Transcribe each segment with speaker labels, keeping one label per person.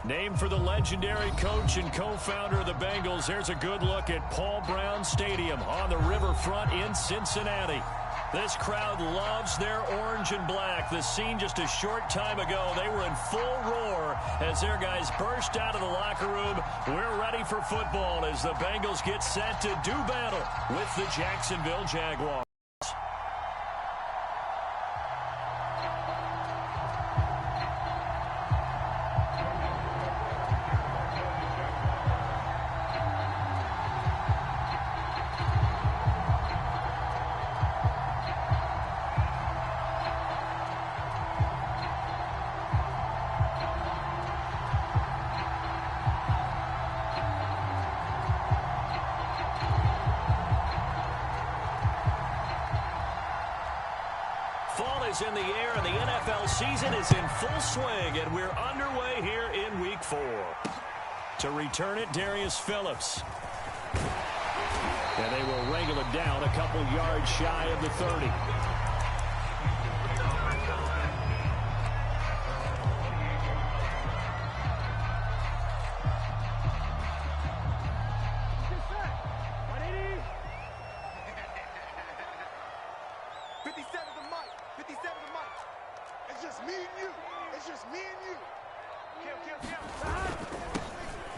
Speaker 1: Named for the legendary coach and co-founder of the Bengals, here's a good look at Paul Brown Stadium on the riverfront in Cincinnati. This crowd loves their orange and black. The scene just a short time ago, they were in full roar as their guys burst out of the locker room. We're ready for football as the Bengals get set to do battle with the Jacksonville Jaguars. Fall is in the air, and the NFL season is in full swing, and we're underway here in Week 4. To return it, Darius Phillips. And they will wrangle it down a couple yards shy of the 30.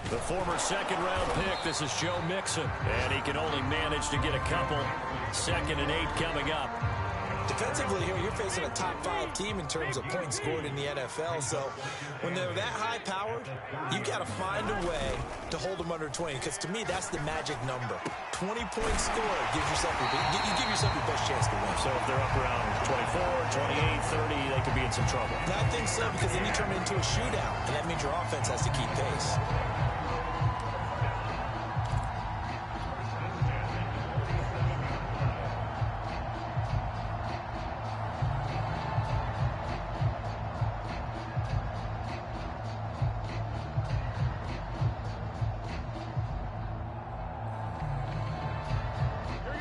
Speaker 1: The former second-round pick, this is Joe Mixon, and he can only manage to get a couple. 2nd and 8 coming up.
Speaker 2: Defensively here, you're facing a top-5 team in terms of points scored in the NFL, so when they're that high-powered, you got to find a way to hold them under 20, because to me, that's the magic number. 20 points scored gives yourself you give yourself your best chance to win.
Speaker 1: So if they're up around 24, 28, 30, they could be in some trouble.
Speaker 2: I think so, because then you turn it into a shootout, and that means your offense has to keep pace.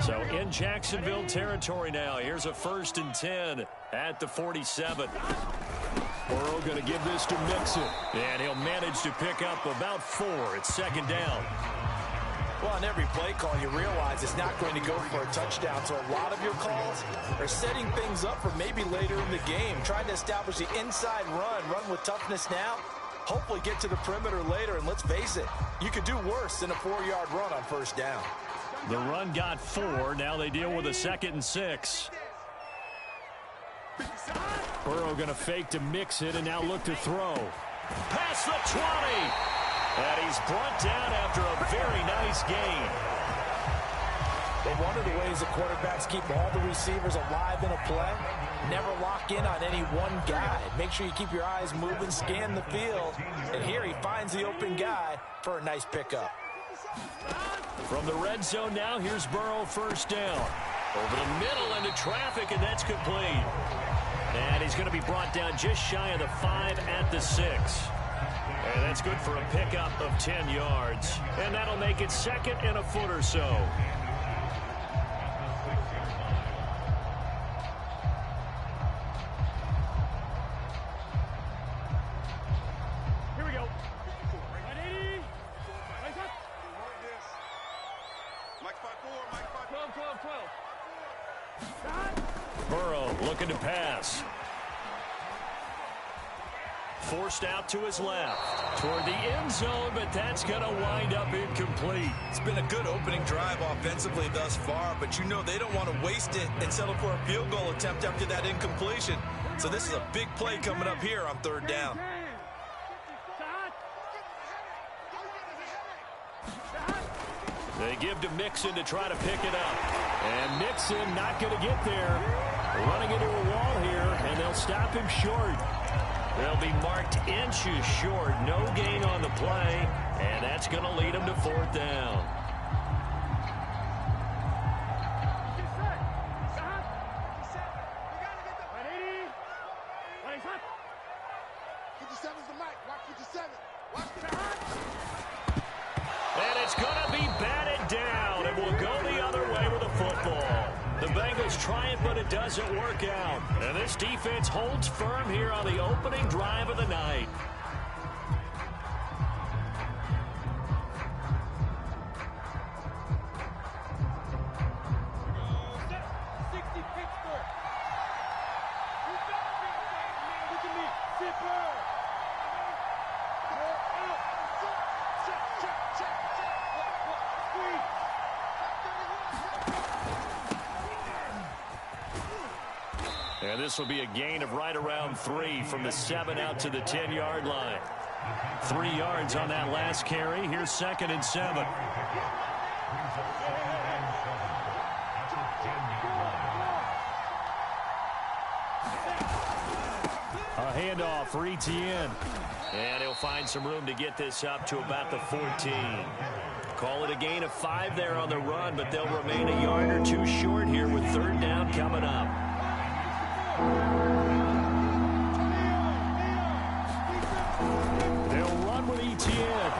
Speaker 1: So in Jacksonville territory now. Here's a 1st and 10 at the 47. Burrow going to give this to Mixon. And he'll manage to pick up about 4. It's 2nd down.
Speaker 2: Well, on every play call, you realize it's not going to go for a touchdown. So a lot of your calls are setting things up for maybe later in the game, trying to establish the inside run with toughness now. Hopefully get to the perimeter later, and let's face it, you could do worse than a 4-yard run on 1st down.
Speaker 1: The run got 4. Now they deal with a 2nd and 6. Burrow going to fake to mix it and now look to throw. Past the 20. And he's brought down after a very nice gain.
Speaker 2: But one of the ways the quarterbacks keep all the receivers alive in a play, never lock in on any one guy. Make sure you keep your eyes moving, scan the field. And here he finds the open guy for a nice pickup.
Speaker 1: From the red zone now, here's Burrow 1st down. Over the middle into traffic, and that's complete. And he's going to be brought down just shy of the 5 at the 6. And that's good for a pickup of 10 yards. And that'll make it 2nd and a foot or so. Here we go. 180. Mike 12. Burrow looking to pass. Forced out to his left toward the end zone, but that's going to wind up incomplete.
Speaker 2: It's been a good opening drive offensively thus far, but you know they don't want to waste it and settle for a field goal attempt after that incompletion. So this is a big play coming up here on 3rd down.
Speaker 1: They give to Mixon to try to pick it up. And Mixon not going to get there. Running into a wall here, and they'll stop him short. They'll be marked inches short. No gain on the play, and that's going to lead them to 4th down. And it's going to be batted down, and we'll go the other way with the football. The Bengals try it, but it doesn't work out. And this defense holds firm here on the opening drive of the night. And this will be a gain of right around 3 from the 7 out to the 10-yard line. 3 yards on that last carry. Here's 2nd and 7. A handoff for Etienne. And he'll find some room to get this up to about the 14. Call it a gain of 5 there on the run, but they'll remain a yard or 2 short here with 3rd down coming up. They'll run with Etienne.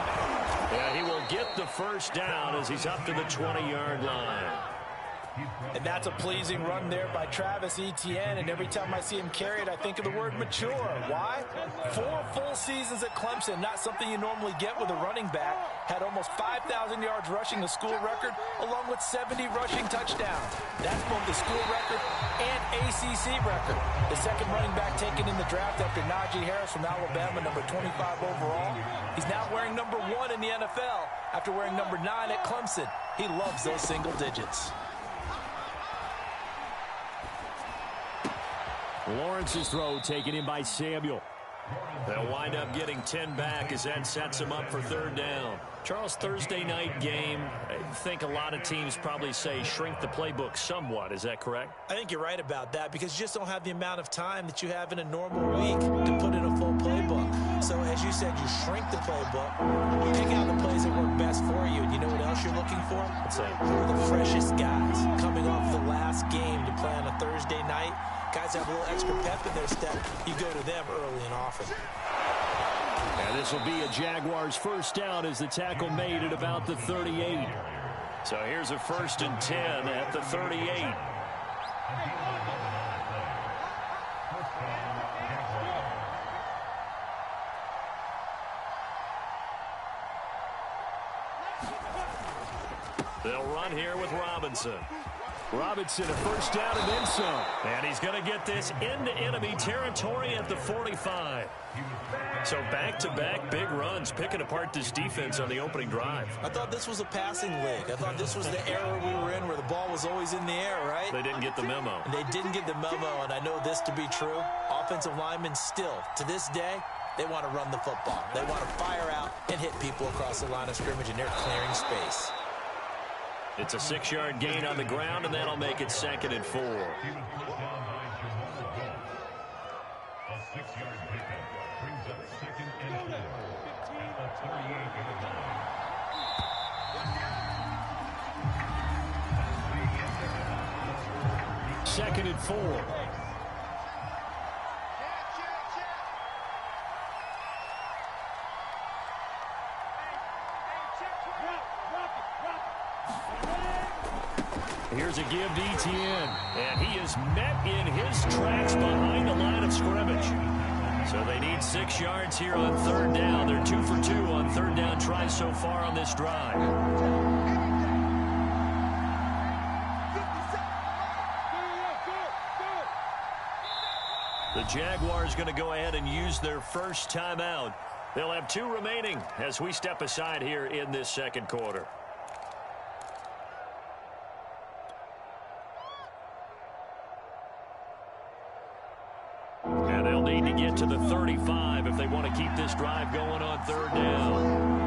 Speaker 1: Yeah, he will get the 1st down as he's up to the 20-yard line.
Speaker 2: And that's a pleasing run there by Travis Etienne, and every time I see him carry it, I think of the word mature. Why? 4 full seasons at Clemson, not something you normally get with a running back. Had almost 5,000 yards rushing, the school record, along with 70 rushing touchdowns. That's both the school record and ACC record. The 2nd running back taken in the draft after Najee Harris from Alabama, number 25 overall. He's now wearing number 1 in the NFL after wearing number 9 at Clemson. He loves those single digits.
Speaker 1: Lawrence's throw taken in by Samuel. They'll wind up getting 10 back as that sets them up for 3rd down. Charles, Thursday night game, I think a lot of teams probably say shrink the playbook somewhat. Is that correct?
Speaker 2: I think you're right about that because you just don't have the amount of time that you have in a normal week to put in a full playbook. So as you said, you shrink the playbook, pick out the plays that work best for you. And you know what else you're looking for?
Speaker 1: What's that?
Speaker 2: Who are the freshest guys coming off the last game to play on a Thursday night? Guys have a little extra pep in their step. You go to them early and often.
Speaker 1: And this will be a Jaguars 1st down as the tackle made at about the 38. So here's a 1st and 10 at the 38. They'll run here with Robinson. Robinson, a 1st down and then some. And he's going to get this into enemy territory at the 45. So back-to-back big runs, picking apart this defense on the opening drive.
Speaker 2: I thought this was a passing league. I thought this was the era we were in where the ball was always in the air, right?
Speaker 1: They didn't get the memo.
Speaker 2: And they didn't get the memo, and I know this to be true. Offensive linemen still, to this day, they want to run the football. They want to fire out and hit people across the line of scrimmage, and they're clearing space.
Speaker 1: It's a 6-yard gain on the ground, and that'll make it 2nd and 4. Second and 4. Here's a give to Etienne, and he is met in his tracks behind the line of scrimmage. So they need 6 yards here on 3rd down. They're 2 for 2 on 3rd down tries so far on this drive. The Jaguars going to go ahead and use their 1st timeout. They'll have 2 remaining as we step aside here in this 2nd quarter. And they'll need to get to the 35 if they want to keep this drive going on 3rd down.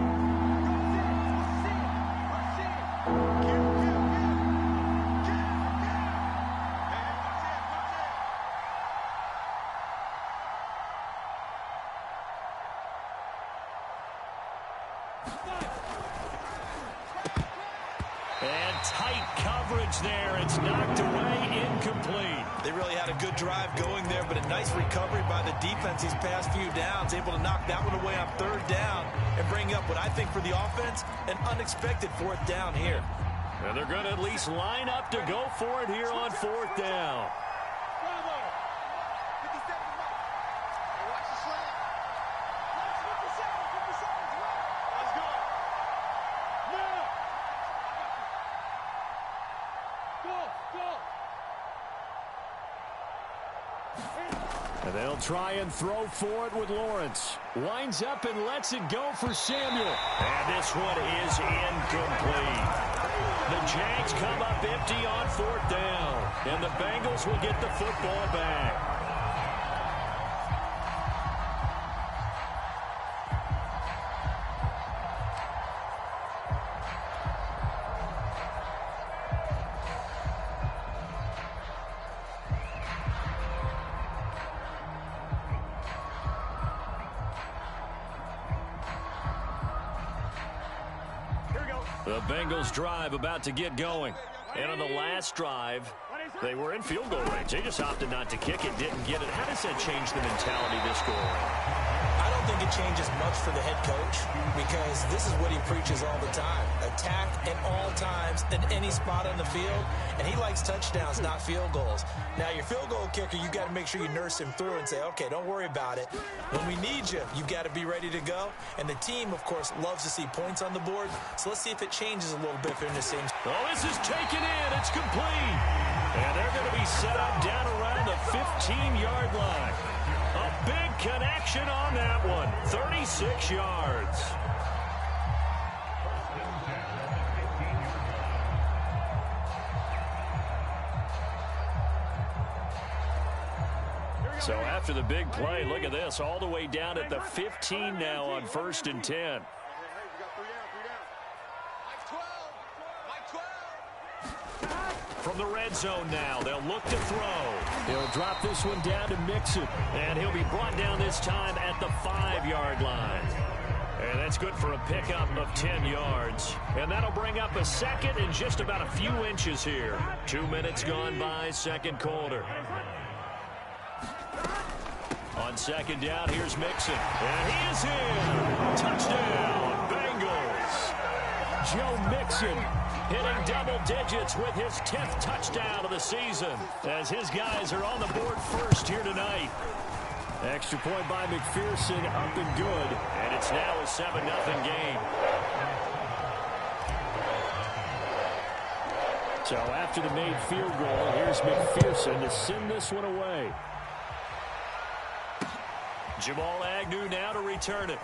Speaker 1: And tight coverage there. It's knocked away, incomplete.
Speaker 2: They really had a good drive going there, but a nice recovery by the defense these past few downs, able to knock that one away on 3rd down and bring up what I think for the offense, an unexpected 4th down here.
Speaker 1: And they're going to at least line up to go for it here on 4th down. And they'll try and throw for it with Lawrence. Winds up and lets it go for Samuel. And this one is incomplete. The Jags come up empty on 4th down. And the Bengals will get the football back. The Bengals drive about to get going. And on the last drive, they were in field goal range. They just opted not to kick it, didn't get it. How does that change the mentality this go around?
Speaker 2: I don't think it changes much for the head coach because this is what he preaches all the time. Attack at all times in any spot on the field, and he likes touchdowns, not field goals. Now, your field goal kicker, you got to make sure you nurse him through and say, okay, don't worry about it. When we need you, you got to be ready to go. And the team, of course, loves to see points on the board. So let's see if it changes a little bit if they're in the same.
Speaker 1: Oh, this is taken in. It's complete. And they're going to be set up down around the 15-yard line. A big connection on that one. 36 yards. So after the big play, look at this. All the way down at the 15 now on 1st and 10. From the red zone now, they'll look to throw. He'll drop this one down to Mixon. And he'll be brought down this time at the 5-yard line. And that's good for a pickup of 10 yards. And that'll bring up a second and just about a few inches here. 2 minutes gone by, second quarter. On second down, here's Mixon. And he is in. Touchdown, Bengals. Joe Mixon hitting double digits with his 10th touchdown of the season as his guys are on the board first here tonight. Extra point by McPherson, up and good. And it's now a 7-0 game. So after the made field goal, here's McPherson to send this one away. Jamal Agnew now to return it.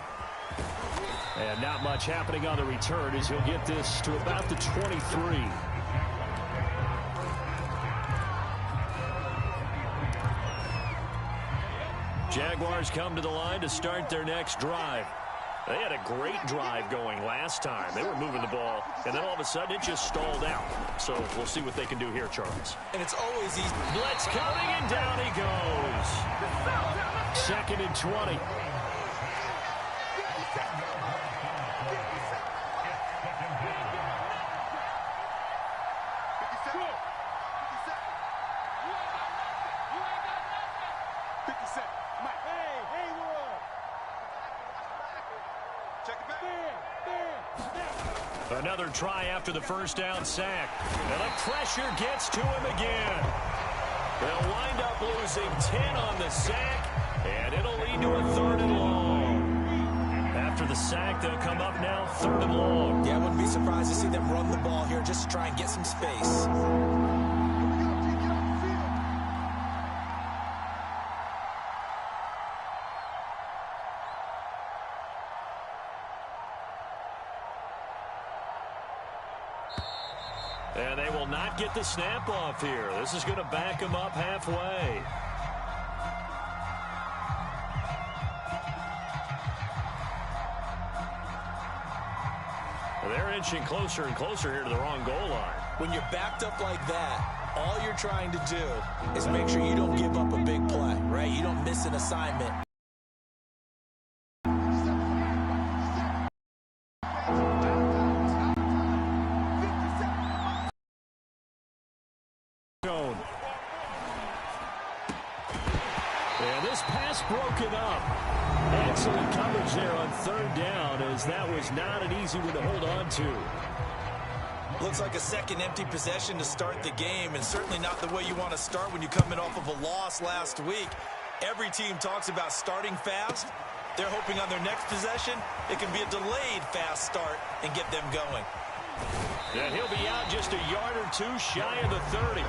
Speaker 1: And not much happening on the return as he'll get this to about the 23. Jaguars come to the line to start their next drive. They had a great drive going last time. They were moving the ball, and then all of a sudden it just stalled out. So we'll see what they can do here, Charles.
Speaker 2: And it's always easy.
Speaker 1: Blitz coming, and down he goes. 2nd and 20. Another try after the first down sack. And the pressure gets to him again. They'll wind up losing 10 on the sack, and it'll lead to a 3rd and long. After the sack, they'll come up now 3rd and long.
Speaker 2: Yeah, I wouldn't be surprised to see them run the ball here just to try and get some space.
Speaker 1: And they will not get the snap off here. This is going to back them up halfway. They're inching closer and closer here to the wrong goal line.
Speaker 2: When you're backed up like that, all you're trying to do is make sure you don't give up a big play, right? You don't miss an assignment.
Speaker 1: And this pass broken up. Excellent coverage there on 3rd down, as that was not an easy one to hold on to.
Speaker 2: Looks like a second empty possession to start the game, and certainly not the way you want to start when you're coming off of a loss last week. Every team talks about starting fast. They're hoping on their next possession, it can be a delayed fast start and get them going.
Speaker 1: And he'll be out just a yard or two shy of the 30.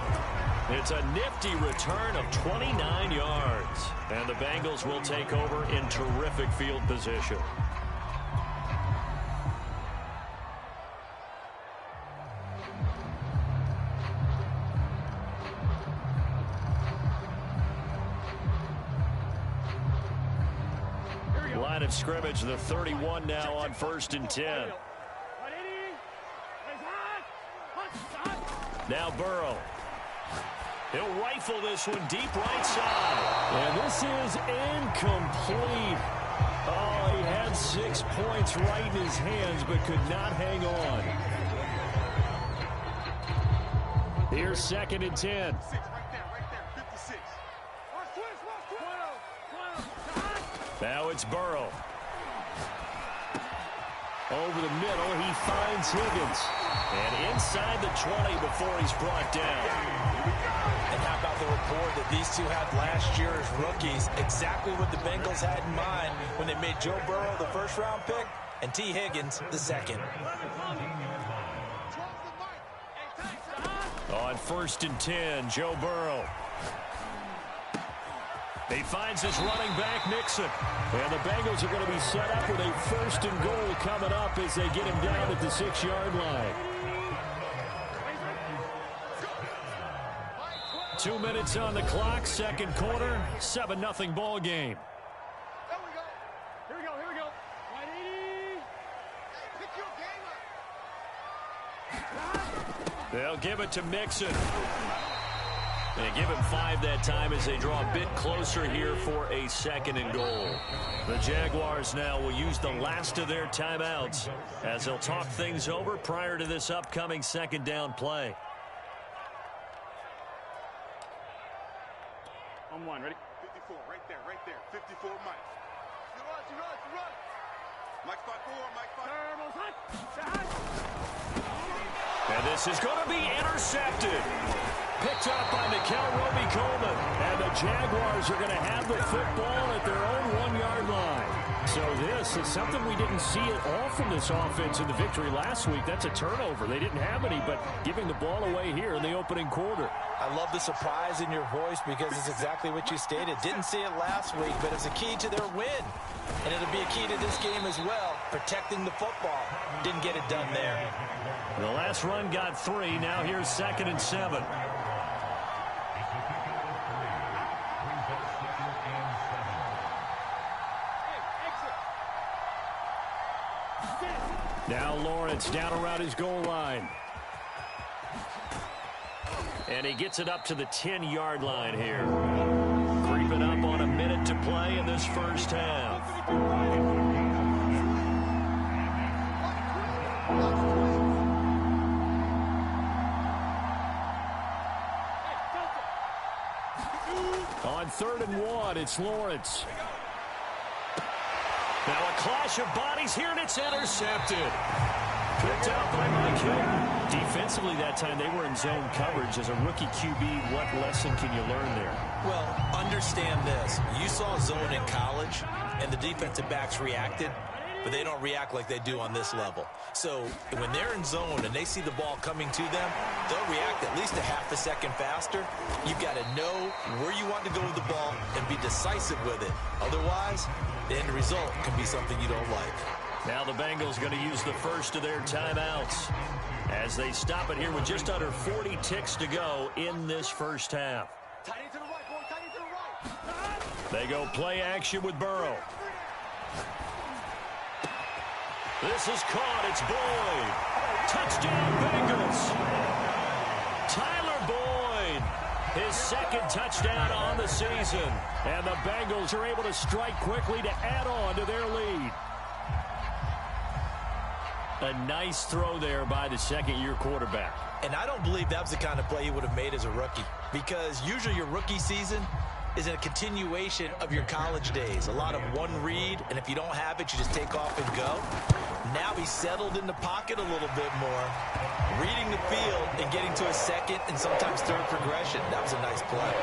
Speaker 1: It's a nifty return of 29 yards. And the Bengals will take over in terrific field position. line of scrimmage. The 31 now on 1st and 10. Now Burrow. He'll rifle this one deep right side. And this is incomplete. Oh, he had 6 points right in his hands, but could not hang on. Here's 2nd and 10. Now it's Burrow. Over the middle, he finds Higgins. And inside the 20 before he's brought down.
Speaker 2: And how about the rapport that these two had last year as rookies? Exactly what the Bengals had in mind when they made Joe Burrow the first-round pick and T. Higgins the second.
Speaker 1: On 1st and 10, Joe Burrow. He finds his running back, Mixon. And the Bengals are going to be set up with a 1st and goal coming up as they get him down at the 6-yard line. 2 minutes on the clock, 2nd quarter, 7-0 ball game.
Speaker 3: Here we go. 180.
Speaker 1: They'll give it to Mixon. They give him 5 that time as they draw a bit closer here for a 2nd and goal. The Jaguars now will use the last of their timeouts as they'll talk things over prior to this upcoming 2nd down play.
Speaker 3: On 1, ready?
Speaker 4: 54, right there. 54, Mike. You run. Mike 5-4, Mike 5.
Speaker 1: And this is going to be intercepted. Picked up by Nikel Roby-Coleman. And the Jaguars are going to have the football at their own 1-yard line. So this is something we didn't see at all from this offense in the victory last week. That's a turnover. They didn't have any, but giving the ball away here in the opening quarter.
Speaker 2: I love the surprise in your voice because it's exactly what you stated. Didn't see it last week, but it's a key to their win. And it'll be a key to this game as well, protecting the football. Didn't get it done there.
Speaker 1: The last run got 3. Now here's 2nd and 7. Now Lawrence down around his goal line. And he gets it up to the 10-yard line here. Creeping up on a minute to play in this first half. On 3rd and 1, it's Lawrence. Now a clash of bodies here, and it's intercepted. Picked out by Mike Hilton. Defensively that time, they were in zone coverage. As a rookie QB, what lesson can you learn there?
Speaker 2: Well, understand this. You saw zone in college, and the defensive backs reacted, but they don't react like they do on this level. So when they're in zone and they see the ball coming to them, they'll react at least a half a second faster. You've got to know where you want to go with the ball and be decisive with it. Otherwise, the end result can be something you don't like.
Speaker 1: Now the Bengals going to use the first of their timeouts as they stop it here with just under 40 ticks to go in this first half. They go play action with Burrow. This is caught. It's Boyd. Touchdown, Bengals. Tyler Boyd, his 2nd touchdown on the season. And the Bengals are able to strike quickly to add on to their lead. A nice throw there by the 2nd-year quarterback.
Speaker 2: And I don't believe that was the kind of play he would have made as a rookie, because usually your rookie season is a continuation of your college days. A lot of one read, and if you don't have it, you just take off and go. Now he's settled in the pocket a little bit more, reading the field and getting to a 2nd and sometimes 3rd progression. That was a nice play.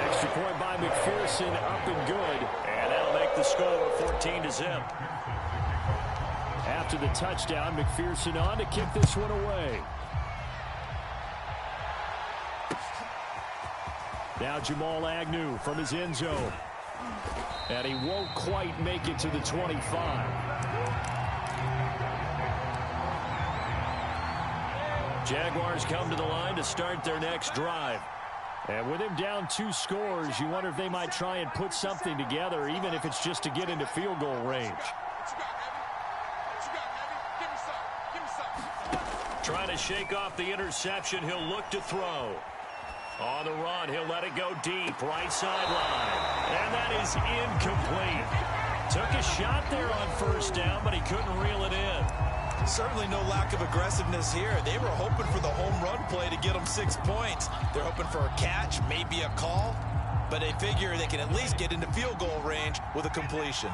Speaker 1: Extra point by McPherson, up and good. And that'll make the score 14-0. After the touchdown, McPherson on to kick this one away. Now Jamal Agnew from his end zone. And he won't quite make it to the 25. Jaguars come to the line to start their next drive. And with him down 2 scores, you wonder if they might try and put something together, even if it's just to get into field goal range. Trying to shake off the interception. He'll look to throw. On the run, he'll let it go deep, right sideline. And that is incomplete. Took a shot there on first down, but he couldn't reel it in.
Speaker 2: Certainly no lack of aggressiveness here. They were hoping for the home run play to get them 6 points. They're hoping for a catch, maybe a call, but they figure they can at least get into field goal range with a completion.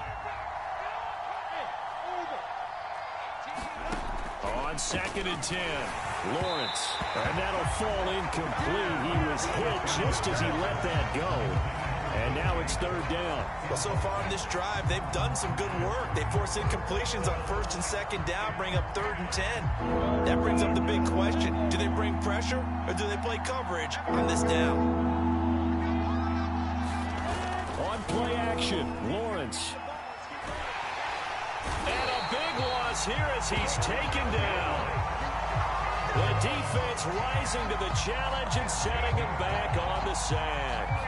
Speaker 1: On 2nd and 10, Lawrence, and that'll fall incomplete. He was hit just as he let that go. And now it's 3rd down.
Speaker 2: Well, so far in this drive, they've done some good work. They force incompletions on 1st and 2nd down, bring up 3rd and 10. That brings up the big question. Do they bring pressure or do they play coverage on this down?
Speaker 1: On play action, Lawrence. And a big loss here as he's taken down. The defense rising to the challenge and setting him back on the sack.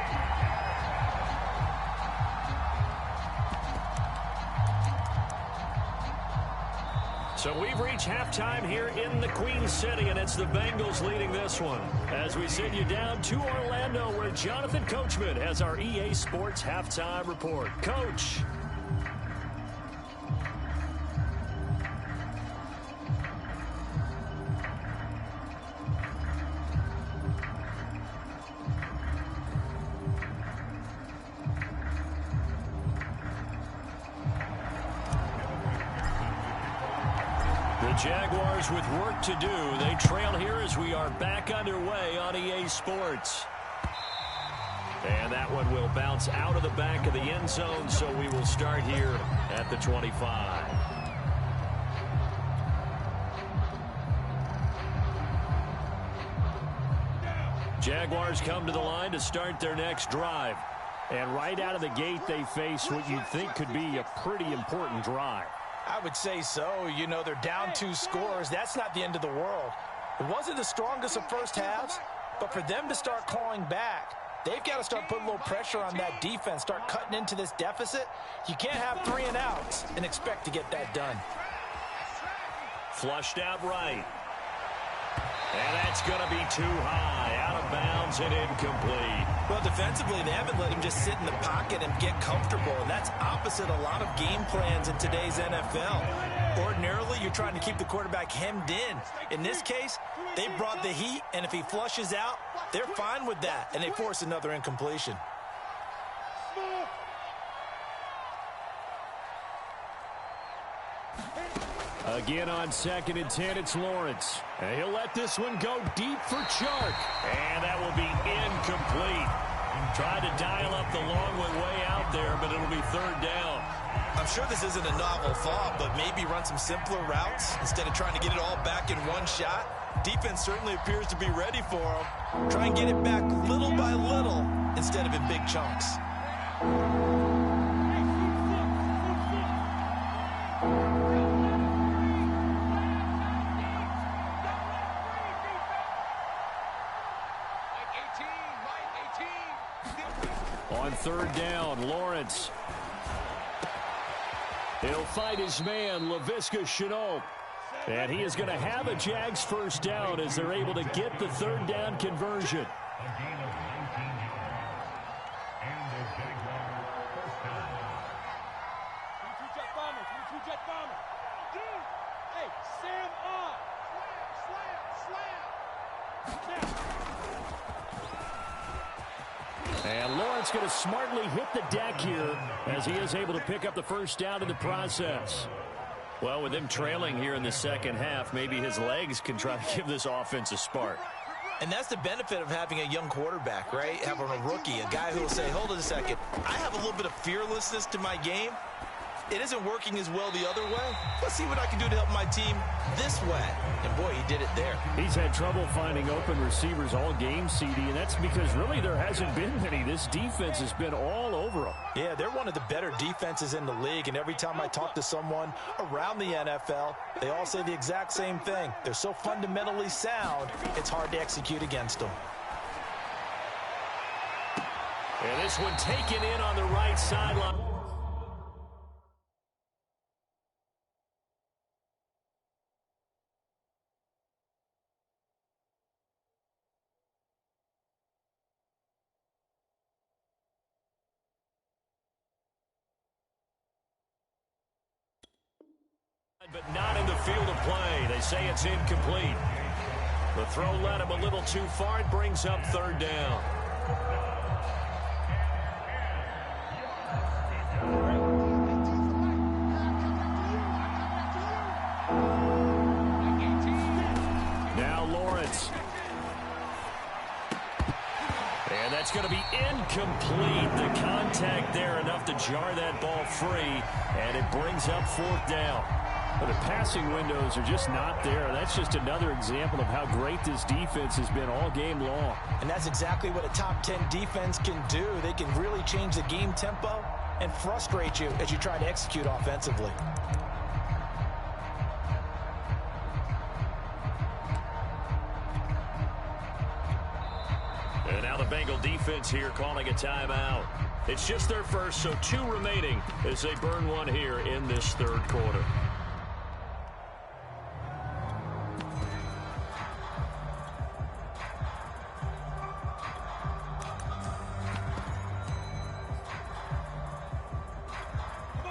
Speaker 1: So we've reached halftime here in the Queen City, and it's the Bengals leading this one. As we send you down to Orlando, where Jonathan Coachman has our EA Sports halftime report. Coach. Jaguars with work to do. They trail here as we are back underway on EA Sports. And that one will bounce out of the back of the end zone, so we will start here at the 25. Jaguars come to the line to start their next drive. And right out of the gate, they face what you'd think could be a pretty important drive.
Speaker 2: I would say so. You know, they're down 2 scores. That's not the end of the world. It wasn't the strongest of first halves, but for them to start clawing back, they've got to start putting a little pressure on that defense, start cutting into this deficit. You can't have 3 and outs and expect to get that done.
Speaker 1: Flushed out right. And that's going to be too high. Out of bounds and incomplete.
Speaker 2: Well, defensively, they haven't let him just sit in the pocket and get comfortable, and that's opposite a lot of game plans in today's NFL. Ordinarily, you're trying to keep the quarterback hemmed in. In this case, they brought the heat, and if he flushes out, they're fine with that, and they force another incompletion.
Speaker 1: Again on 2nd and 10, it's Lawrence. And he'll let this one go deep for Chark. And that will be incomplete. Tried to dial up the long one way out there, but it'll be 3rd down.
Speaker 2: I'm sure this isn't a novel thought, but maybe run some simpler routes instead of trying to get it all back in one shot. Defense certainly appears to be ready for him. Try and get it back little by little instead of in big chunks.
Speaker 1: On 3rd down, Lawrence. He'll fight his man, Laviska Shenault. And he is going to have a Jags 1st down as they're able to get the 3rd down conversion. And Lawrence going to smartly hit the deck here as he is able to pick up the 1st down in the process. Well, with him trailing here in the 2nd half, maybe his legs can try to give this offense a spark.
Speaker 2: And that's the benefit of having a young quarterback, right? Having a rookie, a guy who will say, hold it a second, I have a little bit of fearlessness to my game. It isn't working as well the other way. Let's see what I can do to help my team this way. And, boy, he did it there.
Speaker 1: He's had trouble finding open receivers all game, CD, and that's because really there hasn't been many. This defense has been all over them.
Speaker 2: Yeah, they're one of the better defenses in the league, and every time I talk to someone around the NFL, they all say the exact same thing. They're so fundamentally sound, it's hard to execute against them.
Speaker 1: And this one taken in on the right sideline. But not in the field of play. They say it's incomplete. The throw led him a little too far. It brings up third down. Now Lawrence. And that's going to be incomplete. The contact there enough to jar that ball free. And it brings up fourth down.
Speaker 5: But the passing windows are just not there. That's just another example of how great this defense has been all game long.
Speaker 2: And that's exactly what a top 10 defense can do. They can really change the game tempo and frustrate you as you try to execute offensively.
Speaker 1: And now the Bengal defense here calling a timeout. It's just their first, so 2 remaining as they burn one here in this third quarter.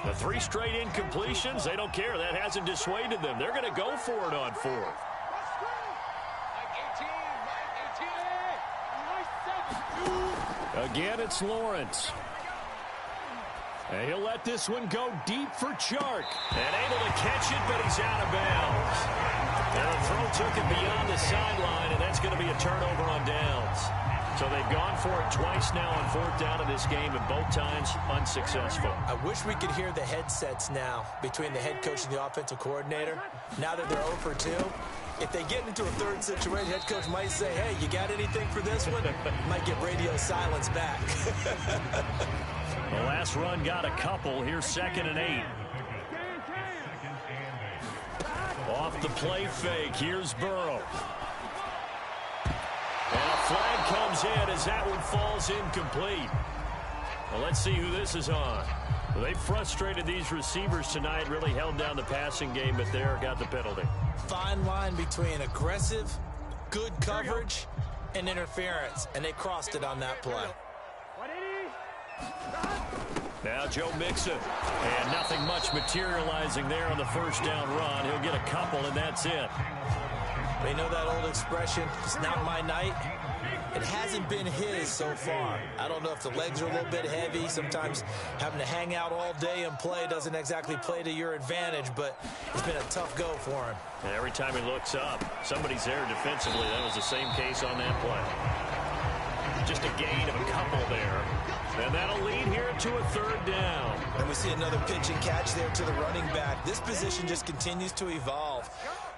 Speaker 1: The 3 straight incompletions, they don't care. That hasn't dissuaded them. They're going to go for it on 4th. Again, it's Lawrence. And he'll let this one go deep for Chark. And able to catch it, but he's out of bounds. And the throw took it beyond the sideline, and that's going to be a turnover on downs. So they've gone for it twice now on 4th down in this game, and both times unsuccessful.
Speaker 2: I wish we could hear the headsets now between the head coach and the offensive coordinator. Now that they're 0 for 2, if they get into a third situation, head coach might say, hey, you got anything for this one? Might get radio silence back.
Speaker 1: The last run got a couple. Here's 2nd and 8. Off the play fake. Here's Burrow. And a flag comes in as that one falls incomplete. Well, let's see who this is on. Well, they frustrated these receivers tonight, really held down the passing game, but there got the penalty.
Speaker 2: Fine line between aggressive, good coverage, and interference, and they crossed it on that play.
Speaker 1: Now Joe Mixon, and nothing much materializing there on the first down run. He'll get a couple, and that's it.
Speaker 2: They know that old expression, it's not my night. It hasn't been his so far. I don't know if the legs are a little bit heavy. Sometimes having to hang out all day and play doesn't exactly play to your advantage, but it's been a tough go for him.
Speaker 1: And every time he looks up, somebody's there defensively. That was the same case on that play. Just a gain of a couple there. And that'll lead here to a third down.
Speaker 2: And we see another pitch and catch there to the running back. This position just continues to evolve.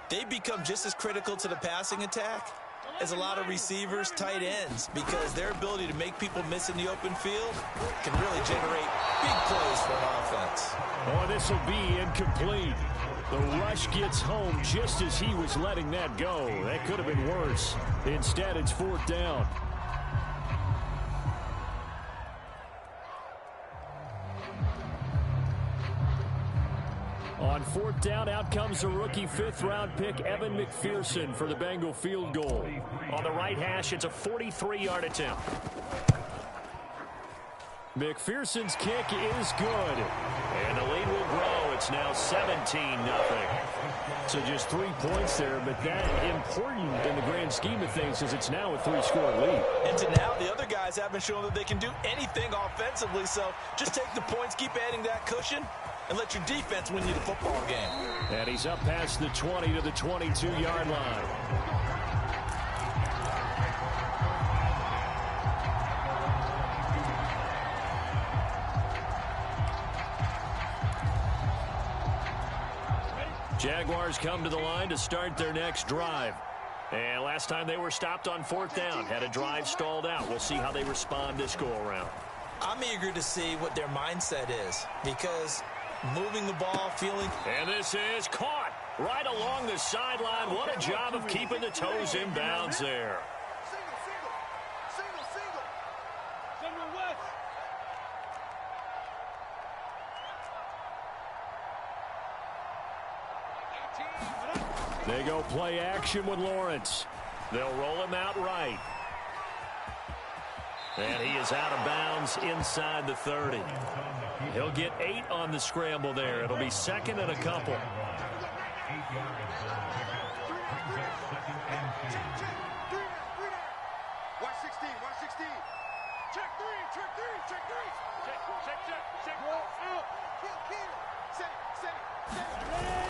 Speaker 2: They've become just as critical to the passing attack as a lot of receivers, tight ends, because their ability to make people miss in the open field can really generate big plays for an offense.
Speaker 5: Oh, this will be incomplete. The rush gets home just as he was letting that go. That could have been worse. Instead, it's 4th down. On 4th down, out comes the rookie 5th-round pick, Evan McPherson, for the Bengal field goal.
Speaker 1: On the right hash, it's a 43-yard attempt.
Speaker 5: McPherson's kick is good.
Speaker 1: And the lead will grow. It's now 17-0.
Speaker 5: So just 3 points there, but that important in the grand scheme of things is it's now a 3-score lead.
Speaker 2: And to now, the other guys haven't shown that they can do anything offensively, so just take the points, keep adding that cushion, and let your defense win you the football game.
Speaker 5: And he's up past the 20 to the 22-yard line.
Speaker 1: Jaguars come to the line to start their next drive. And last time they were stopped on 4th down, had a drive stalled out. We'll see how they respond this go-around.
Speaker 2: I'm eager to see what their mindset is, because moving the ball, feeling...
Speaker 1: And this is caught right along the sideline. What a job of keeping the toes in bounds there. They go play action with Lawrence. They'll roll him out right. And he is out of bounds inside the 30. He'll get 8 on the scramble there. It'll be second and a couple.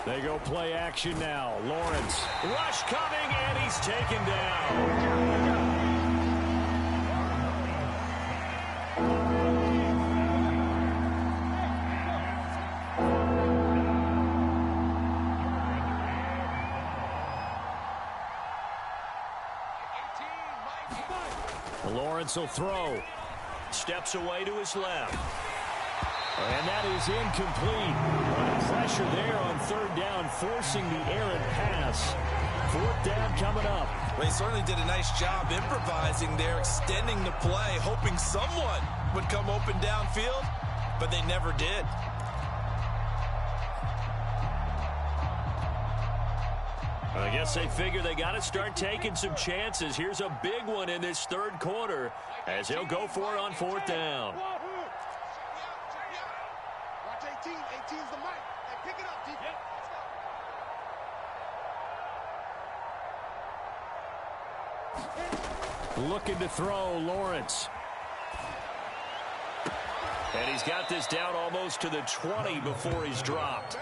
Speaker 1: They go play action now. Lawrence. Rush coming, and he's taken down. Lawrence will throw. Steps away to his left. And that is incomplete. Pressure there on third down, forcing the errant pass. Fourth down coming up.
Speaker 2: Well, he certainly did a nice job improvising there, extending the play, hoping someone would come open downfield, but they never did.
Speaker 1: I guess they figure they got to start taking some chances. Here's a big one in this third quarter as he'll go for it on fourth down.
Speaker 4: Watch 18. 18's the mic. Hey, pick it up, D. Let's go.
Speaker 1: Looking to throw, Lawrence. And he's got this down almost to the 20 before he's dropped.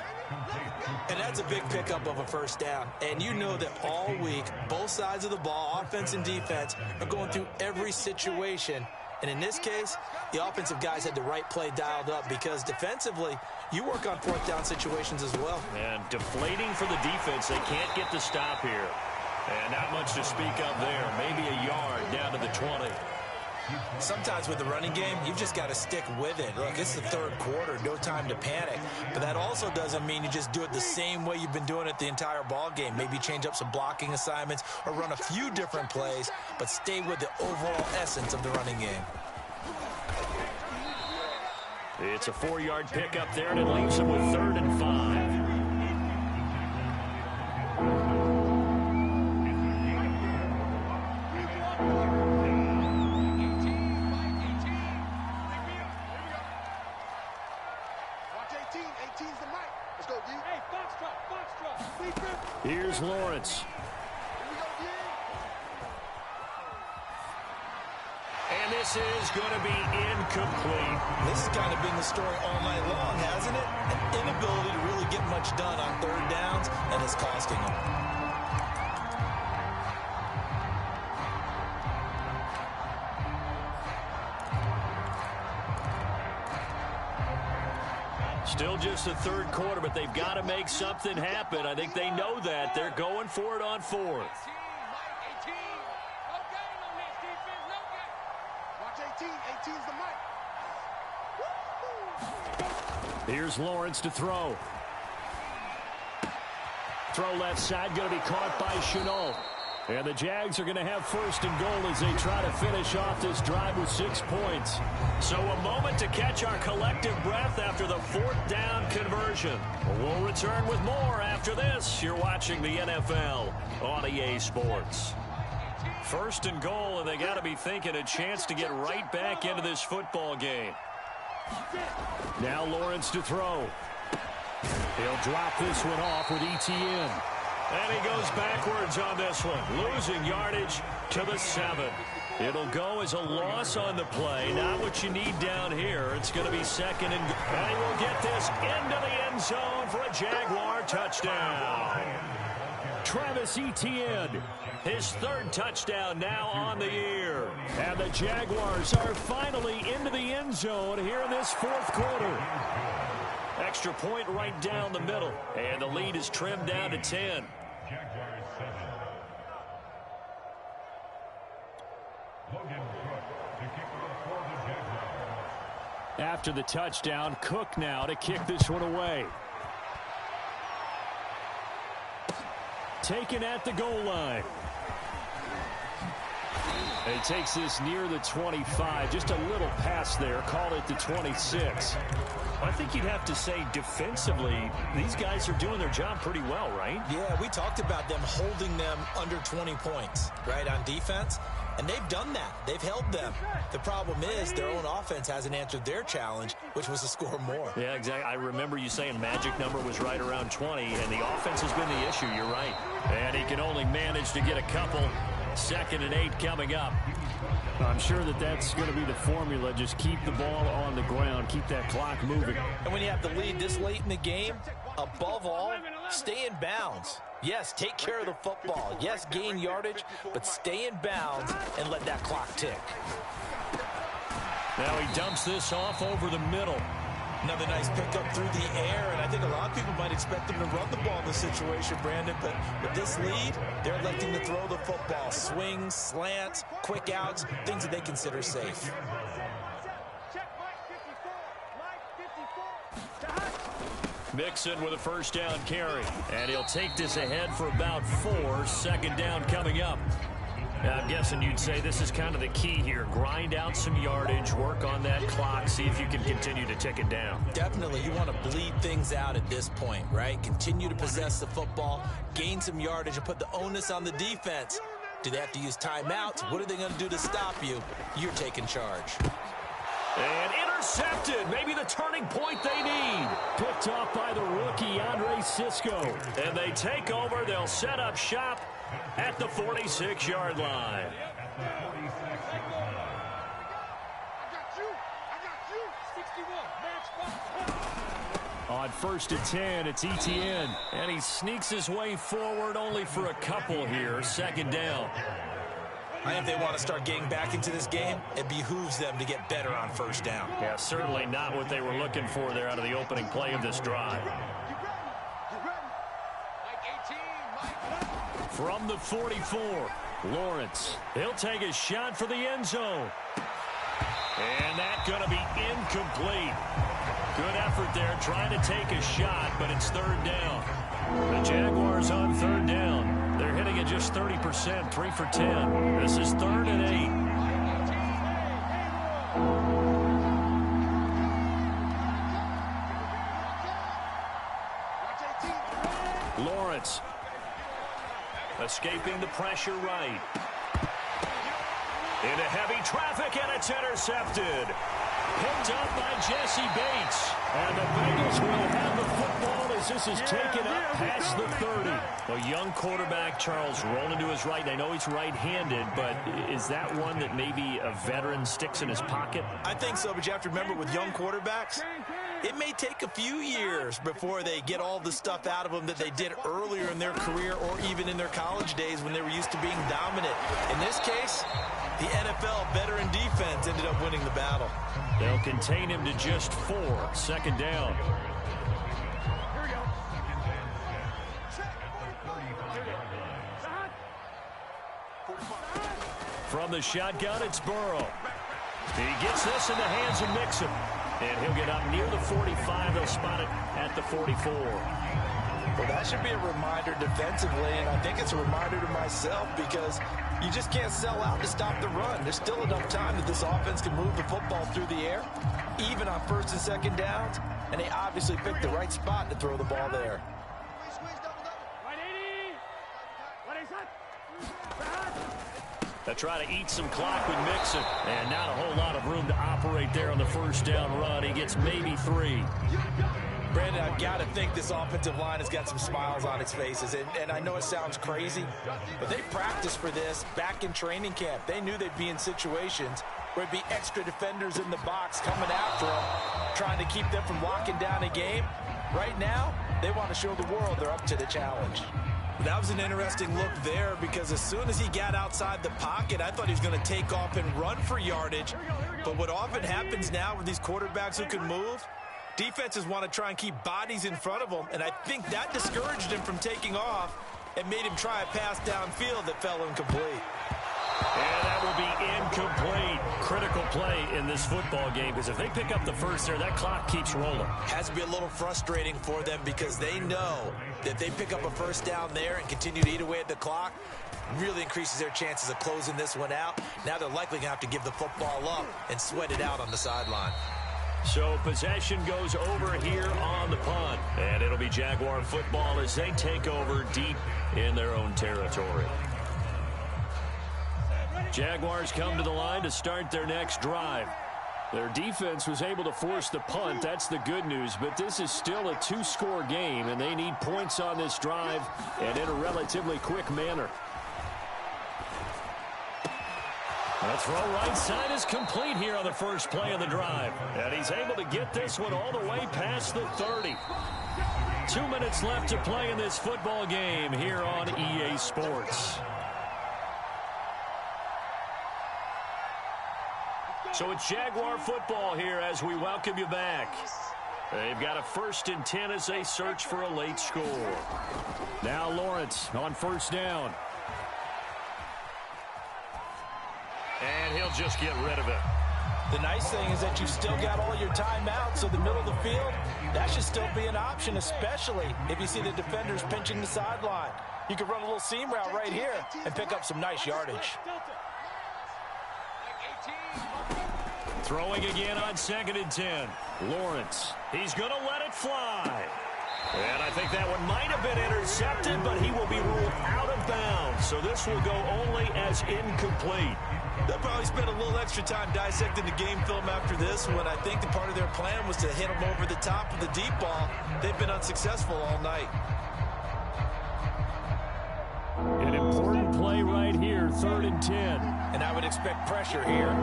Speaker 2: And that's a big pickup of a first down. And you know that all week, both sides of the ball, offense and defense, are going through every situation. And in this case, the offensive guys had the right play dialed up because defensively, you work on fourth down situations as well.
Speaker 1: And deflating for the defense. They can't get the stop here. And not much to speak of there. Maybe a yard down to the 20.
Speaker 2: Sometimes with the running game, you've just got to stick with it. Look, it's the third quarter, no time to panic. But that also doesn't mean you just do it the same way you've been doing it the entire ball game. Maybe change up some blocking assignments or run a few different plays, but stay with the overall essence of the running game.
Speaker 1: It's a 4-yard pickup there, and it leaves him with 3rd and 5. Here's Lawrence. And this is going to be incomplete.
Speaker 2: This has kind of been the story all night long, hasn't it? An inability to really get much done on third downs, and it's costing them.
Speaker 1: Still just the third quarter, but they've got to make something happen. I think they know that. They're going for it on fourth. Here's Lawrence to throw. Throw left side, going to be caught by Chenault. And the Jags are going to have 1st and goal as they try to finish off this drive with 6 points. So a moment to catch our collective breath after the 4th down conversion. We'll return with more after this. You're watching the NFL on EA Sports. 1st and goal, and they got to be thinking a chance to get right back into this football game. Now Lawrence to throw. He'll drop this one off with Etienne. And he goes backwards on this one, losing yardage to the 7. It'll go as a loss on the play. Not what you need down here. It's going to be 2nd and goal. And he will get this into the end zone for a Jaguar touchdown. Travis Etienne, his 3rd touchdown now on the year. And the Jaguars are finally into the end zone here in this 4th quarter. Extra point right down the middle. And the lead is trimmed down to 10. After the touchdown, Cook now to kick this one away. Taken at the goal line.
Speaker 5: He takes this near the 25, just a little pass there, call it the 26.
Speaker 1: I think you'd have to say defensively, these guys are doing their job pretty well, right?
Speaker 2: Yeah, we talked about them holding them under 20 points, right, on defense. And they've done that. They've held them. The problem is their own offense hasn't answered their challenge, which was to score more.
Speaker 1: Yeah, exactly. I remember you saying magic number was right around 20, and the offense has been the issue. You're right. And he can only manage to get a couple. 2nd and 8 coming up.
Speaker 5: I'm sure that's going to be the formula. Just keep the ball on the ground. Keep that clock moving.
Speaker 2: And when you have the lead this late in the game, above all, stay in bounds. Yes, take care of the football. Yes, gain yardage, but stay in bounds and let that clock tick.
Speaker 1: Now he dumps this off over the middle.
Speaker 2: Another nice pickup through the air, and I think a lot of people might expect them to run the ball in this situation, Brandon, but with this lead, they're electing to throw the football. Swings, slants, quick outs, things that they consider safe.
Speaker 1: Mixon with a first down carry, and he'll take this ahead for about 4. 2nd down coming up. Now, I'm guessing you'd say this is kind of the key here. Grind out some yardage, work on that clock, see if you can continue to tick it down.
Speaker 2: Definitely. You want to bleed things out at this point, right? Continue to possess the football, gain some yardage, and put the onus on the defense. Do they have to use timeouts? What are they going to do to stop you? You're taking charge.
Speaker 1: And intercepted. Maybe the turning point they need.
Speaker 5: Picked off by the rookie, Andre Sisco.
Speaker 1: And they take over. They'll set up shop at the 46-yard line.
Speaker 5: On 1st and 10, it's Etienne.
Speaker 1: And he sneaks his way forward only for a couple here. 2nd down.
Speaker 2: I think they want to start getting back into this game. It behooves them to get better on 1st down.
Speaker 1: Yeah, certainly not what they were looking for there out of the opening play of this drive. From the 44, Lawrence. He'll take a shot for the end zone. And that's going to be incomplete. Good effort there trying to take a shot, but it's 3rd down. The Jaguars on 3rd down. They're hitting at just 30%, 3 for 10. This is 3rd and 8. Lawrence escaping the pressure right. Into heavy traffic, and it's intercepted. Picked up by Jesse Bates. And the Bengals will have the football as this is taken up past the 30. A young quarterback, Charles, rolling to his right. I know he's right-handed, but is that one that maybe a veteran sticks in his pocket?
Speaker 2: I think so, but you have to remember with young quarterbacks, it may take a few years before they get all the stuff out of them that they did earlier in their career or even in their college days when they were used to being dominant. In this case, the NFL veteran defense ended up winning the battle.
Speaker 1: They'll contain him to just 4. 2nd down. From the shotgun, it's Burrow. He gets this in the hands of Mixon. And he'll get up near the 45. They'll spot it at the 44.
Speaker 2: Well, that should be a reminder defensively, and I think it's a reminder to myself because you just can't sell out to stop the run. There's still enough time that this offense can move the football through the air, even on 1st and 2nd downs, and they obviously picked the right spot to throw the ball there.
Speaker 1: They try to eat some clock with Mixon, and not a whole lot of room to operate there on the 1st down run. He gets maybe 3.
Speaker 2: Brandon, I've got to think this offensive line has got some smiles on its faces, and I know it sounds crazy, but they practiced for this back in training camp. They knew they'd be in situations where it'd be extra defenders in the box coming after them, trying to keep them from locking down a game. Right now, they want to show the world they're up to the challenge. That was an interesting look there because as soon as he got outside the pocket, I thought he was going to take off and run for yardage. But what often happens now with these quarterbacks who can move, defenses want to try and keep bodies in front of them, and I think that discouraged him from taking off and made him try a pass downfield that fell incomplete.
Speaker 1: And that will be incomplete. Critical play in this football game, because if they pick up the first there, that clock keeps rolling.
Speaker 2: Has to be a little frustrating for them because they know that if they pick up a first down there and continue to eat away at the clock, really increases their chances of closing this one out. Now they're likely going to have to give the football up and sweat it out on the sideline.
Speaker 1: So possession goes over here on the punt. And it'll be Jaguar football as they take over deep in their own territory. Jaguars come to the line to start their next drive. Their defense was able to force the punt. That's the good news. But this is still a two-score game, and they need points on this drive and in a relatively quick manner. The throw right side is complete here on the first play of the drive. And he's able to get this one all the way past the 30. 2 minutes left to play in this football game here on EA Sports. So it's Jaguar football here as we welcome you back. They've got a 1st and 10 as they search for a late score. Now Lawrence on first down. And he'll just get rid of it.
Speaker 2: The nice thing is that you've still got all your timeouts, so the middle of the field, that should still be an option, especially if you see the defenders pinching the sideline. You can run a little seam route right here and pick up some nice yardage.
Speaker 1: Throwing again on 2nd and 10. Lawrence, he's going to let it fly. And I think that one might have been intercepted, but he will be ruled out of bounds. So this will go only as incomplete.
Speaker 2: They'll probably spend a little extra time dissecting the game film after this when I think the part of their plan was to hit them over the top of the deep ball. They've been unsuccessful all night.
Speaker 1: An important play right here, 3rd and 10.
Speaker 2: And I would expect pressure here.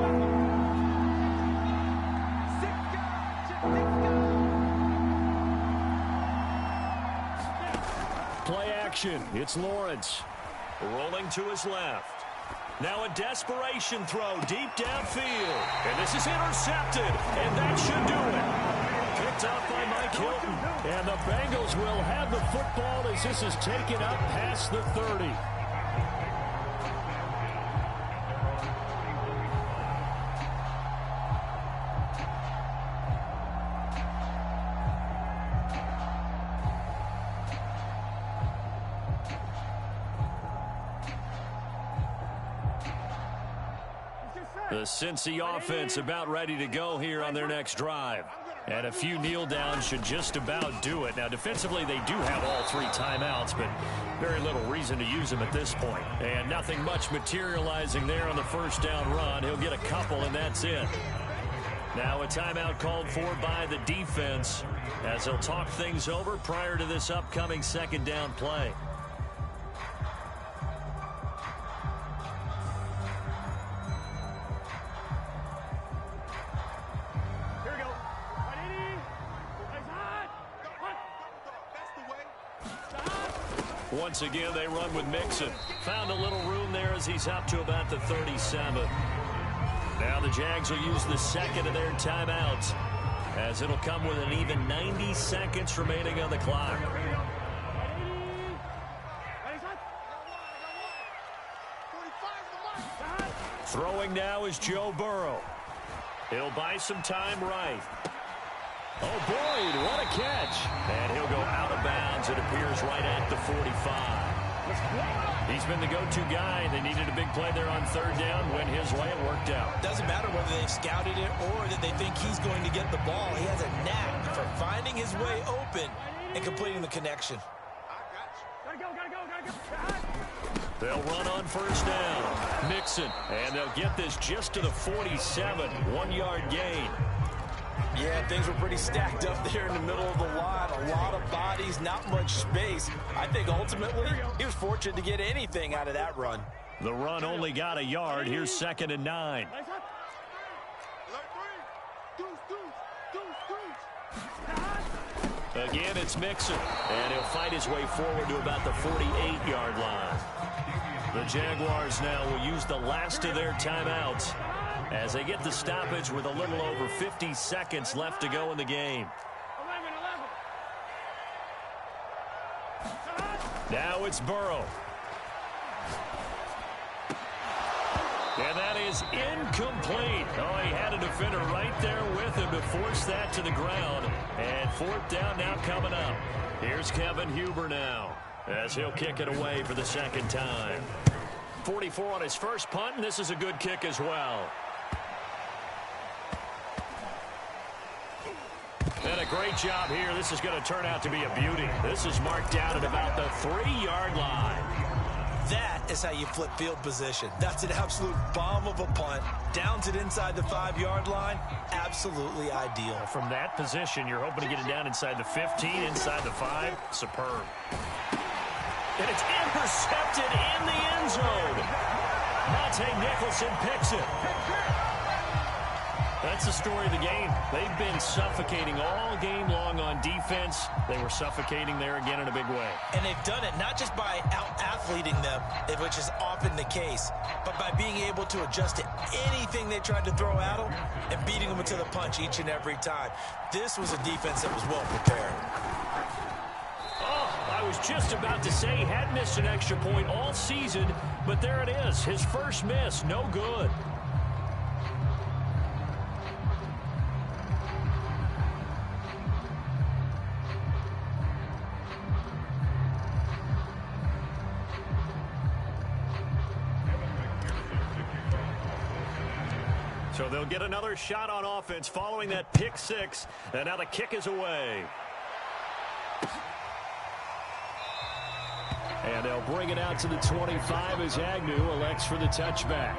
Speaker 1: Play action. It's Lawrence. Rolling to his left. Now a desperation throw deep downfield. And this is intercepted. And that should do it. Picked off by Mike Hilton. And the Bengals will have the football as this is taken up past the 30. The Cincy offense about ready to go here on their next drive. And a few kneel downs should just about do it. Now, defensively, they do have all 3 timeouts, but very little reason to use them at this point. And nothing much materializing there on the first down run. He'll get a couple, and that's it. Now a timeout called for by the defense as they'll talk things over prior to this upcoming 2nd down play. Once again, they run with Mixon. Found a little room there as he's up to about the 37. Now the Jags will use the 2nd of their timeouts as it'll come with an even 90 seconds remaining on the clock. Throwing now is Joe Burrow. He'll buy some time right. Oh, Boyd, what a catch. And he'll go out of bounds, it appears, right at the 45. He's been the go-to guy. They needed a big play there on 3rd down. Went his way. It worked out.
Speaker 2: Doesn't matter whether they've scouted it or that they think he's going to get the ball. He has a knack for finding his way open and completing the connection.
Speaker 1: They'll run on 1st down. Mixon. And they'll get this just to the 47. 1-yard gain.
Speaker 2: Yeah, things were pretty stacked up there in the middle of the line. A lot of bodies, not much space. I think ultimately he was fortunate to get anything out of that run.
Speaker 1: The run only got a yard. Here's 2nd and 9. Again, it's Mixon. And he'll fight his way forward to about the 48-yard line. The Jaguars now will use the last of their timeouts as they get the stoppage with a little over 50 seconds left to go in the game. Now it's Burrow. And that is incomplete. Oh, he had a defender right there with him to force that to the ground. And fourth down now coming up. Here's Kevin Huber now as he'll kick it away for the second time. 44 on his first punt, and this is a good kick as well. And a great job here. This is going to turn out to be a beauty. This is marked down at about the 3-yard line.
Speaker 2: That is how you flip field position. That's an absolute bomb of a punt. Downs it inside the 5-yard line. Absolutely ideal.
Speaker 1: From that position, you're hoping to get it down inside the 15, inside the 5. Superb. And it's intercepted in the end zone. Monte Nicholson picks it. That's the story of the game. They've been suffocating all game long on defense. They were suffocating there again in a big way.
Speaker 2: And they've done it not just by out-athleting them, which is often the case, but by being able to adjust to anything they tried to throw at them and beating them to the punch each and every time. This was a defense that was well prepared.
Speaker 1: Oh, I was just about to say he had missed an extra point all season, but there it is. His first miss, no good. So they'll get another shot on offense following that pick six. And now the kick is away. And they'll bring it out to the 25 as Agnew elects for the touchback.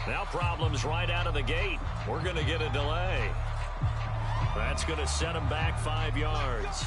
Speaker 1: Now problems right out of the gate. We're going to get a delay. That's going to set him back 5 yards.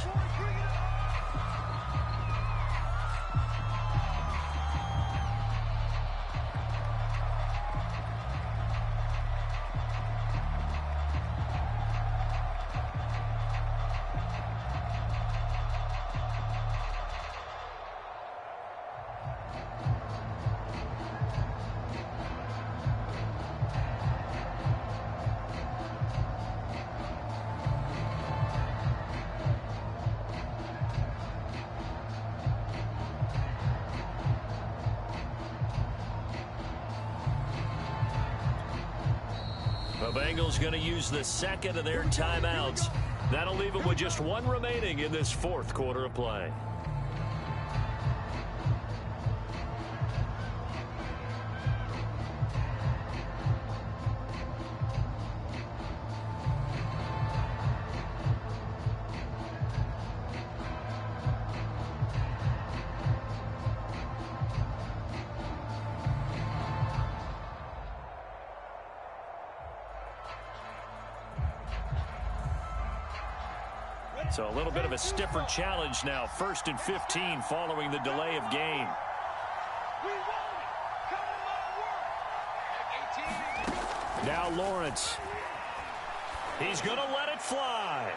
Speaker 1: The Bengals going to use the second of their timeouts. That'll leave them with just one remaining in this fourth quarter of play. So a little bit of a stiffer challenge now. 1st and 15 following the delay of game. Now Lawrence. He's going to let it fly.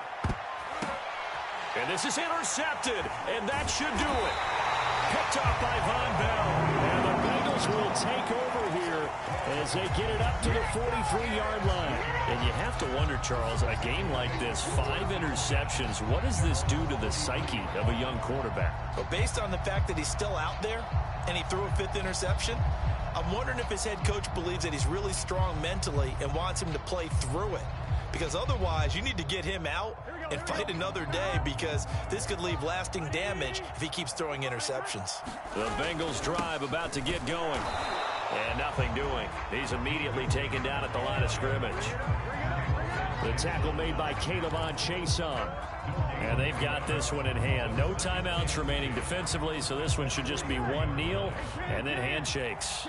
Speaker 1: And this is intercepted. And that should do it. Picked off by Von Bell. And the Bengals will take over here as they get it up to the 43-yard line. And you have to wonder, Charles, a game like this, 5 interceptions, what does this do to the psyche of a young quarterback?
Speaker 2: Well, based on the fact that he's still out there and he threw a 5th interception, I'm wondering if his head coach believes that he's really strong mentally and wants him to play through it. Because otherwise, you need to get him out and fight another day, because this could leave lasting damage if he keeps throwing interceptions.
Speaker 1: The Bengals drive about to get going. And nothing doing. He's immediately taken down at the line of scrimmage. The tackle made by Calebon Chason. And they've got this one in hand. No timeouts remaining defensively, so this one should just be one kneel and then handshakes.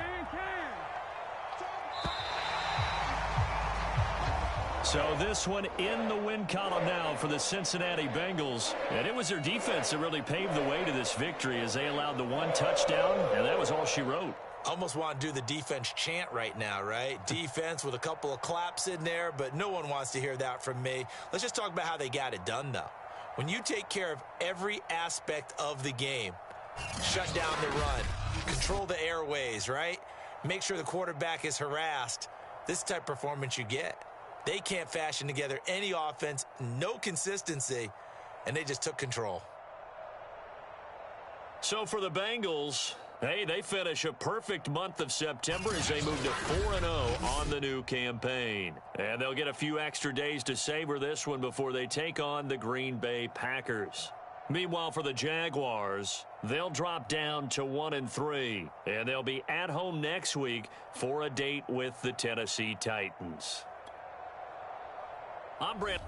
Speaker 1: So this one in the win column now for the Cincinnati Bengals. And it was their defense that really paved the way to this victory as they allowed the one touchdown, and that was all she wrote.
Speaker 2: Almost want to do the defense chant right now, right? Defense with a couple of claps in there, but no one wants to hear that from me. Let's just talk about how they got it done, though. When you take care of every aspect of the game, shut down the run, control the airways, right? Make sure the quarterback is harassed. This type of performance you get. They can't fashion together any offense, no consistency, and they just took control.
Speaker 1: So for the Bengals, hey, they finish a perfect month of September as they move to 4-0 on the new campaign. And they'll get a few extra days to savor this one before they take on the Green Bay Packers. Meanwhile, for the Jaguars, they'll drop down to 1-3, and they'll be at home next week for a date with the Tennessee Titans. I'm Brent.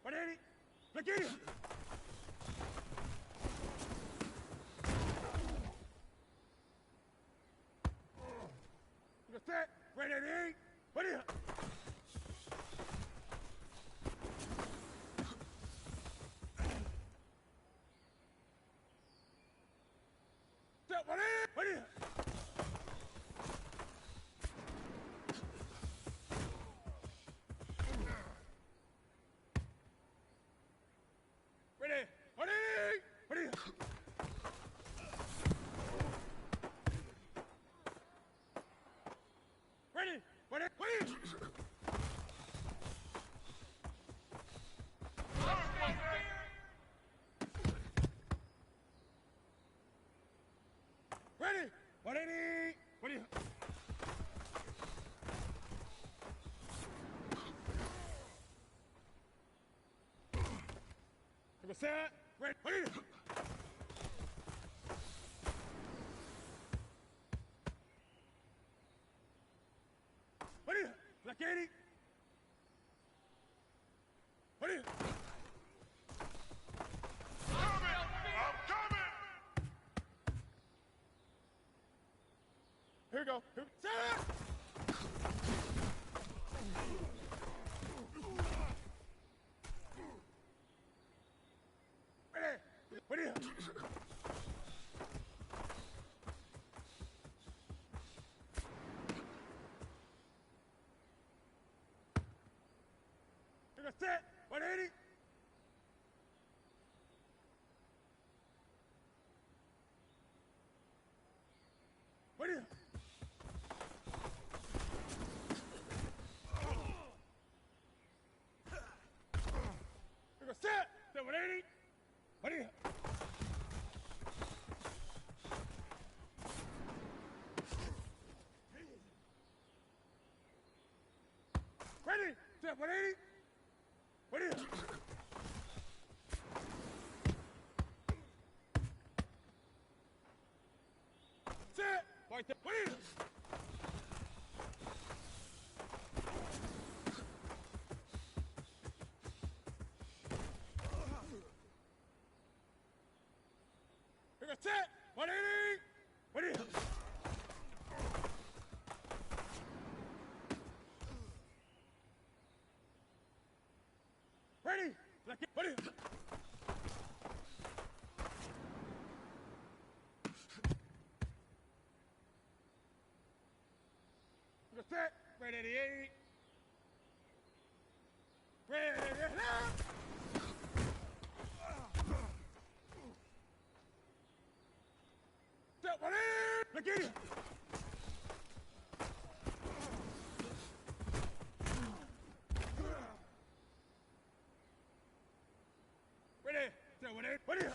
Speaker 3: 180. Look at it. Look at that. 188. What is it? What is it? Ready? Ready? Ready? Ready? Ready? Ready? Ready? 180. Ready? Take a set. Ready? Ready? Ready? Black 80. Ready?
Speaker 4: I'm coming!
Speaker 3: Here we go. Here we go. Ready? Ready? Here we go. Set. 180. Ready? Here we go. Set. Set. 180. Ready? Ready? Set. 180. Ready? Set. Right there. Ready? Here we go. Set. 180. Ready? Ready? Ready? Ready? Look at that. Ready, 88. Ready, set, 180. Look at it. Ready, set, 180. Ready?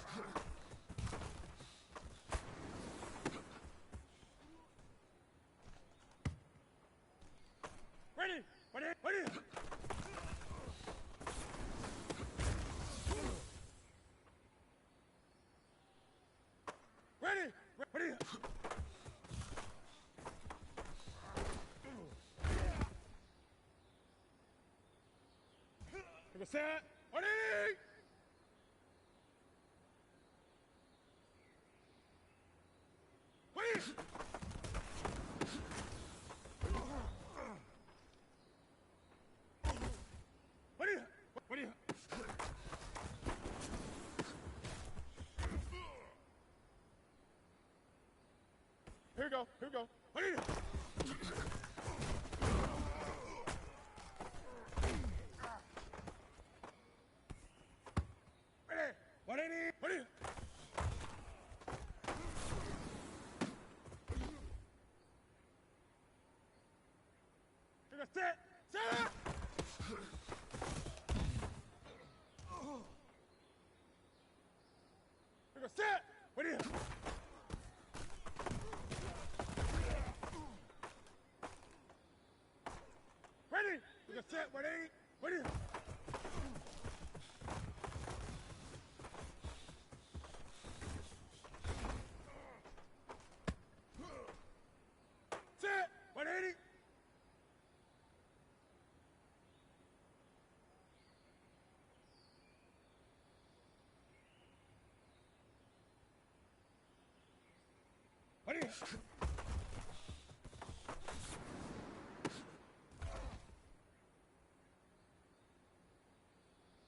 Speaker 3: Ready? Ready? Ready? Ready? Ready? Take a set. Ready? Ready? Ready? Ready? Here we go. Here we go. Ready? Ready? 180. Ready? Here we go. Set. Set. Here we go. Set. Ready? Ready? We got set. 180. Ready? Set. 180. Ready?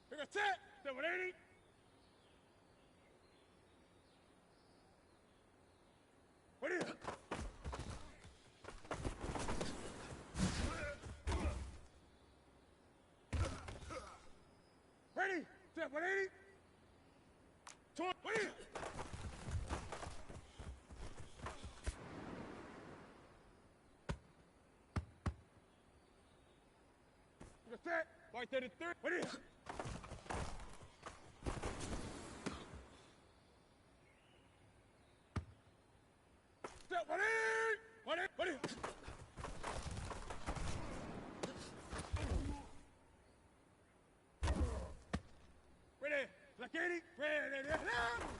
Speaker 3: We're gonna set. Step 180. What is it? Ready? Step 180. What is it? We're gonna set. White 33. What is it? Step 180. What is it? What is it? Ready? Like 80. Ready.